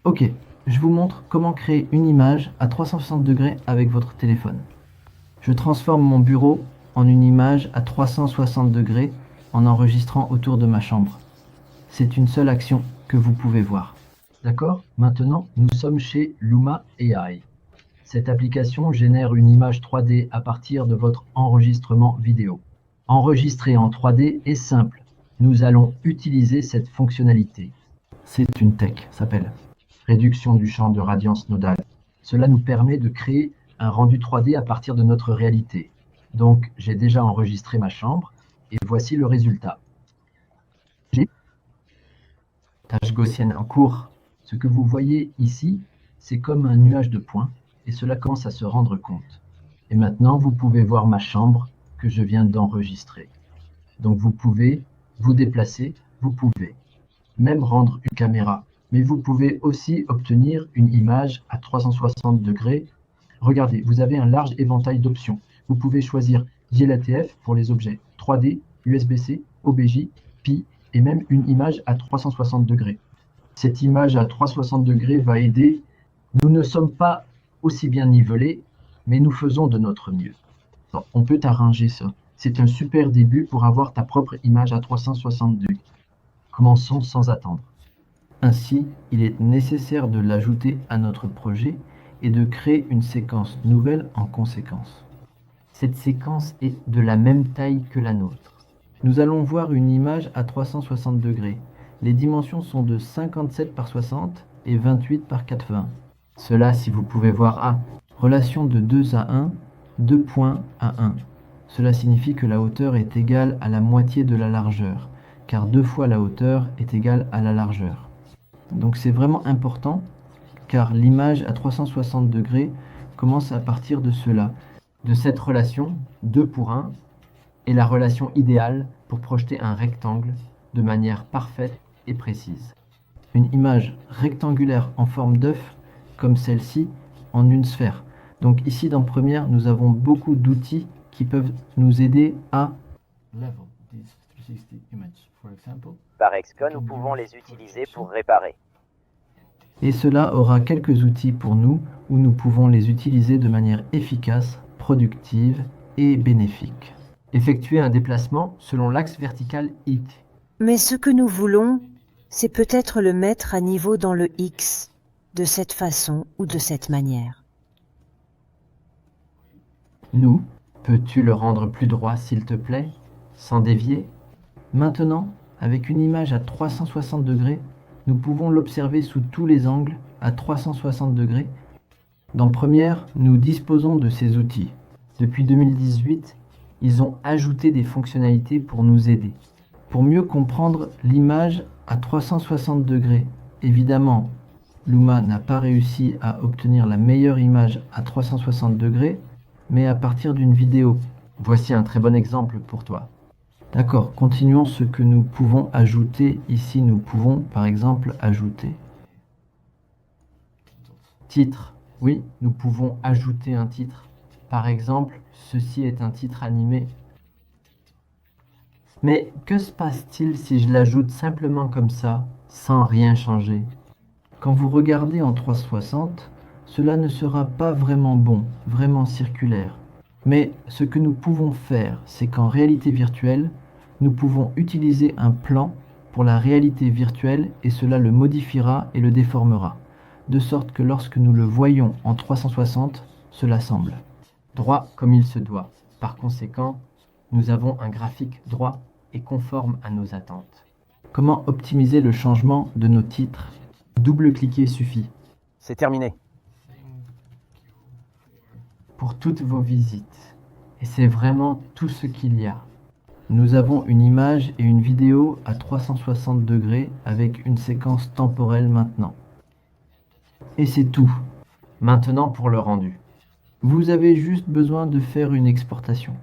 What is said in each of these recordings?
Ok, je vous montre comment créer une image à 360 degrés avec votre téléphone. Je transforme mon bureau en une image à 360 degrés en enregistrant autour de ma chambre. C'est une seule action que vous pouvez voir. D'accord? Maintenant, nous sommes chez Luma AI. Cette application génère une image 3D à partir de votre enregistrement vidéo. Enregistrer en 3D est simple. Nous allons utiliser cette fonctionnalité. C'est une tech, s'appelle réduction du champ de radiance nodale. Cela nous permet de créer un rendu 3D à partir de notre réalité. Donc, j'ai déjà enregistré ma chambre et voici le résultat. Tâche gaussienne en cours. Ce que vous voyez ici, c'est comme un nuage de points et cela commence à se rendre compte. Et maintenant, vous pouvez voir ma chambre que je viens d'enregistrer. Donc, vous pouvez vous déplacer, vous pouvez même rendre une caméra, mais vous pouvez aussi obtenir une image à 360 degrés. Regardez, vous avez un large éventail d'options. Vous pouvez choisir JLATF pour les objets 3D, USB-C, OBJ, Pi et même une image à 360 degrés. Cette image à 360 degrés va aider. Nous ne sommes pas aussi bien nivelés, mais nous faisons de notre mieux. Alors, on peut arranger ça. C'est un super début pour avoir ta propre image à 360 degrés. Commençons sans attendre. Ainsi, il est nécessaire de l'ajouter à notre projet et de créer une séquence nouvelle en conséquence. Cette séquence est de la même taille que la nôtre. Nous allons voir une image à 360 degrés. Les dimensions sont de 57 par 60 et 28 par 80. Cela, si vous pouvez voir, relation de 2 à 1, 2 points à 1. Cela signifie que la hauteur est égale à la moitié de la largeur, car 2 fois la hauteur est égale à la largeur. Donc c'est vraiment important, car l'image à 360 degrés commence à partir de cela, de cette relation 2 pour 1, est la relation idéale pour projeter un rectangle de manière parfaite et précise. Une image rectangulaire en forme d'œuf, comme celle-ci, en une sphère. Donc ici dans Premiere, nous avons beaucoup d'outils qui peuvent nous aider à Par Xcode, nous pouvons les utiliser pour réparer. Et cela aura quelques outils pour nous où nous pouvons les utiliser de manière efficace, productive et bénéfique. Effectuer un déplacement selon l'axe vertical X. Mais ce que nous voulons, c'est peut-être le mettre à niveau dans le X, de cette façon ou de cette manière. Nous, peux-tu le rendre plus droit s'il te plaît, sans dévier? Maintenant, avec une image à 360 degrés, nous pouvons l'observer sous tous les angles à 360 degrés. Dans Premiere, nous disposons de ces outils. Depuis 2018, ils ont ajouté des fonctionnalités pour nous aider. Pour mieux comprendre l'image à 360 degrés, évidemment, Luma n'a pas réussi à obtenir la meilleure image à 360 degrés, mais à partir d'une vidéo. Voici un très bon exemple pour toi. D'accord, continuons ce que nous pouvons ajouter. Ici, nous pouvons, par exemple, ajouter titre. Oui, nous pouvons ajouter un titre. Par exemple, ceci est un titre animé. Mais que se passe-t-il si je l'ajoute simplement comme ça, sans rien changer? Quand vous regardez en 360, cela ne sera pas vraiment bon, vraiment circulaire. Mais ce que nous pouvons faire, c'est qu'en réalité virtuelle, nous pouvons utiliser un plan pour la réalité virtuelle et cela le modifiera et le déformera, de sorte que lorsque nous le voyons en 360, cela semble droit comme il se doit. Par conséquent, nous avons un graphique droit et conforme à nos attentes. Comment optimiser le changement de nos titres? Double-cliquer suffit. C'est terminé. Pour toutes vos visites. Et c'est vraiment tout ce qu'il y a. Nous avons une image et une vidéo à 360 degrés avec une séquence temporelle maintenant. Et c'est tout. Maintenant pour le rendu. Vous avez juste besoin de faire une exportation.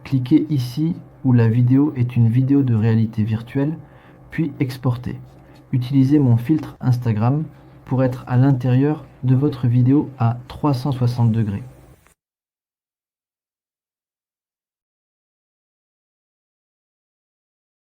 Cliquez ici où la vidéo est une vidéo de réalité virtuelle, puis exportez. Utilisez mon filtre Instagram pour être à l'intérieur de votre vidéo à 360 degrés.